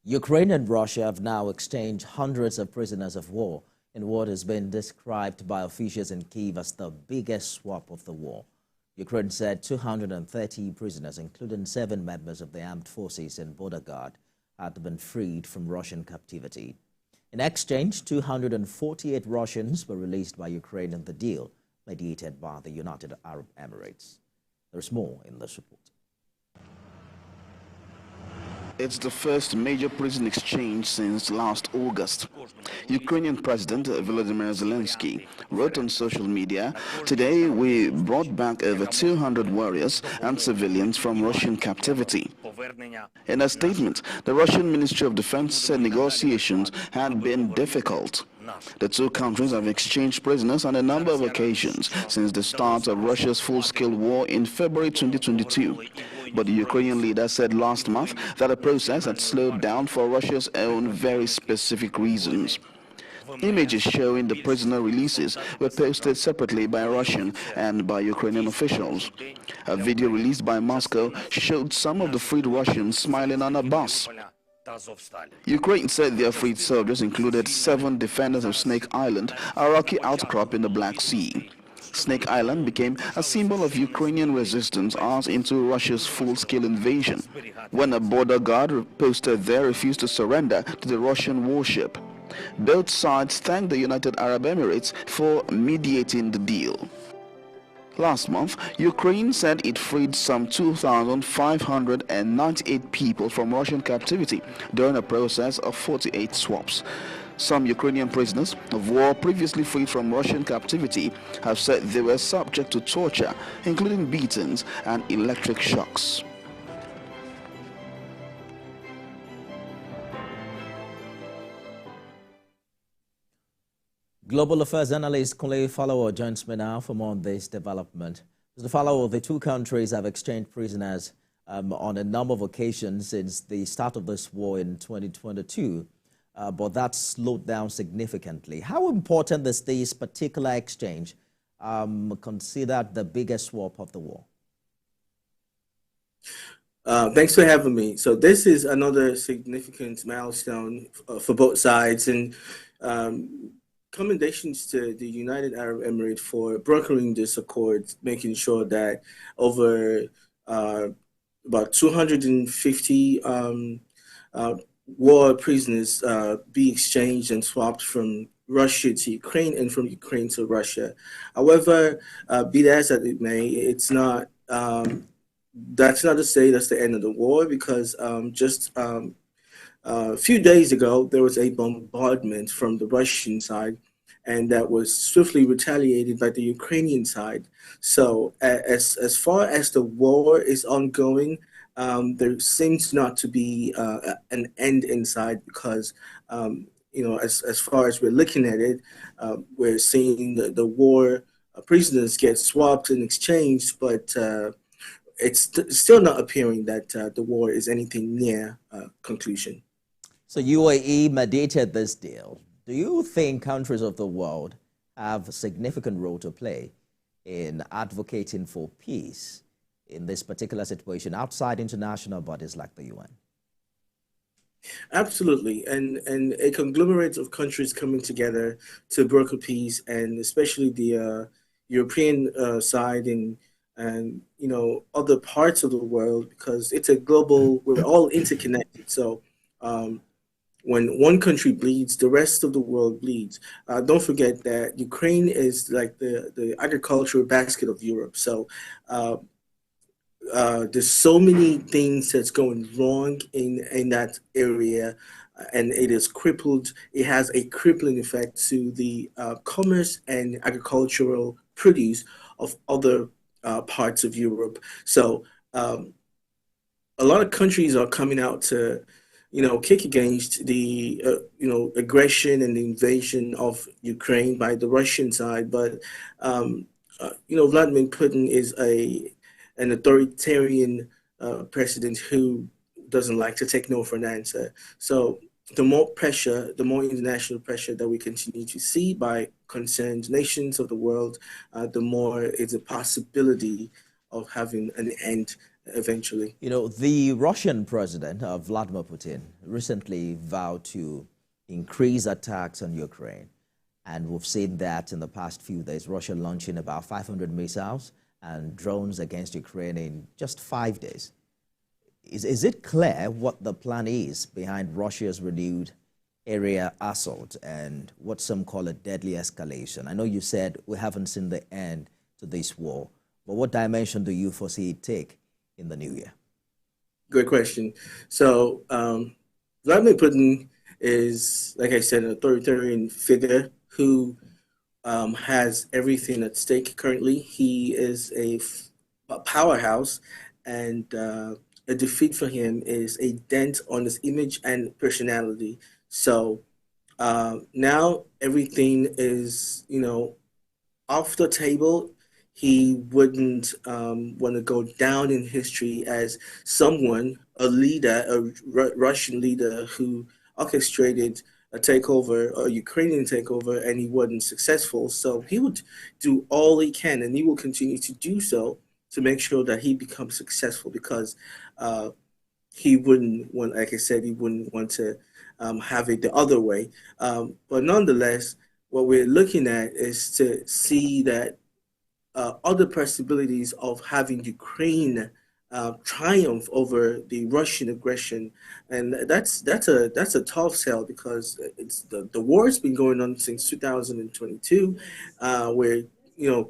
Ukraine and Russia have now exchanged hundreds of prisoners of war in what has been described by officials in Kyiv as the biggest swap of the war. Ukraine said 230 prisoners, including 7 members of the armed forces and border guard, had been freed from Russian captivity. In exchange, 248 Russians were released by Ukraine in the deal mediated by the United Arab Emirates. There's more in this report. It's the first major prison exchange since last August. Ukrainian President Volodymyr Zelensky wrote on social media, "Today we brought back over 200 warriors and civilians from Russian captivity." In a statement, the Russian Ministry of Defense said negotiations had been difficult. The two countries have exchanged prisoners on a number of occasions since the start of Russia's full-scale war in February 2022. But the Ukrainian leader said last month that the process had slowed down for Russia's own very specific reasons. Images showing the prisoner releases were posted separately by Russian and by Ukrainian officials. A video released by Moscow showed some of the freed Russians smiling on a bus. Ukraine said their freed soldiers included 7 defenders of Snake Island, a rocky outcrop in the Black Sea. Snake Island became a symbol of Ukrainian resistance as into Russia's full-scale invasion, when a border guard posted there refused to surrender to the Russian warship. Both sides thanked the United Arab Emirates for mediating the deal. Last month, Ukraine said it freed some 2,598 people from Russian captivity during a process of 48 swaps. Some Ukrainian prisoners of war previously freed from Russian captivity have said they were subject to torture, including beatings and electric shocks. Global Affairs analyst Kunle Falowo joins me now for more on this development. Mr. Falowo, the two countries have exchanged prisoners on a number of occasions since the start of this war in 2022. But that's slowed down significantly. How important is this particular exchange considered the biggest swap of the war? Thanks for having me. So this is another significant milestone for both sides, and commendations to the United Arab Emirates for brokering this accord, making sure that over about 250 war prisoners be exchanged and swapped from Russia to Ukraine and from Ukraine to Russia. However, be that as it may, it's not. That's not to say that's the end of the war, because just a few days ago there was a bombardment from the Russian side, and that was swiftly retaliated by the Ukrainian side. So, as far as the war is ongoing, there seems not to be an end in sight, because as far as we're looking at it, we're seeing the war prisoners get swapped and exchanged, but it's still not appearing that the war is anything near conclusion. So UAE mediated this deal. Do you think countries of the world have a significant role to play in advocating for peace in this particular situation outside international bodies like the UN? Absolutely, and a conglomerate of countries coming together to broker peace, and especially the European side and other parts of the world, because it's a global. We're all interconnected. So when one country bleeds, the rest of the world bleeds. Don't forget that Ukraine is like the agricultural basket of Europe. So there's so many things that's going wrong in that area, and it is crippled. It has a crippling effect to the commerce and agricultural produce of other parts of Europe. So a lot of countries are coming out to kick against the aggression and the invasion of Ukraine by the Russian side. But Vladimir Putin is an authoritarian president who doesn't like to take no for an answer. So the more pressure, the more international pressure that we continue to see by concerned nations of the world, the more it's a possibility of having an end eventually. You know, the Russian president, Vladimir Putin, recently vowed to increase attacks on Ukraine. And we've seen that in the past few days, Russia launching about 500 missiles and drones against Ukraine in just 5 days. Is it clear what the plan is behind Russia's renewed area assault and what some call a deadly escalation? I know you said we haven't seen the end to this war, but what dimension do you foresee it take in the new year? Great question. So Vladimir Putin is, like I said, an authoritarian figure who has everything at stake currently. He is a powerhouse, and a defeat for him is a dent on his image and personality. So now everything is, off the table. He wouldn't want to go down in history as someone, a leader, a Russian leader who orchestrated a takeover, a Ukrainian takeover, and he wasn't successful. So he would do all he can, and he will continue to do so to make sure that he becomes successful, because he wouldn't want, like I said, he wouldn't want to have it the other way. But nonetheless, what we're looking at is to see that other possibilities of having Ukraine triumph over the Russian aggression, and that's a tough sell, because it's the war has been going on since 2022. We're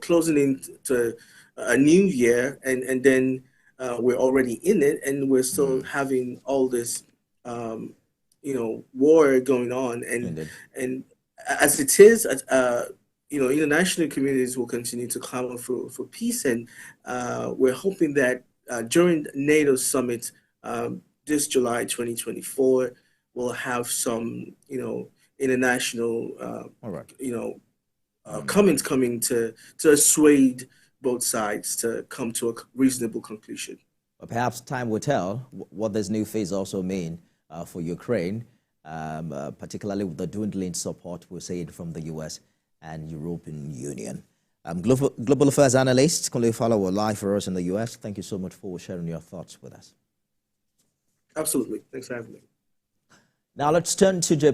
closing into a new year, and then we're already in it, and we're still having all this war going on, and as it is, international communities will continue to clamor for peace, and we're hoping that during NATO summit this July 2024, we'll have some, international, comments coming to assuage both sides to come to a reasonable conclusion. But perhaps time will tell what this new phase also mean for Ukraine, particularly with the dwindling support we're seeing from the U.S. and European Union. Global Affairs analyst Kunle Falowo live for us in the U.S. Thank you so much for sharing your thoughts with us. Absolutely. Thanks for having me. Now let's turn to Japan.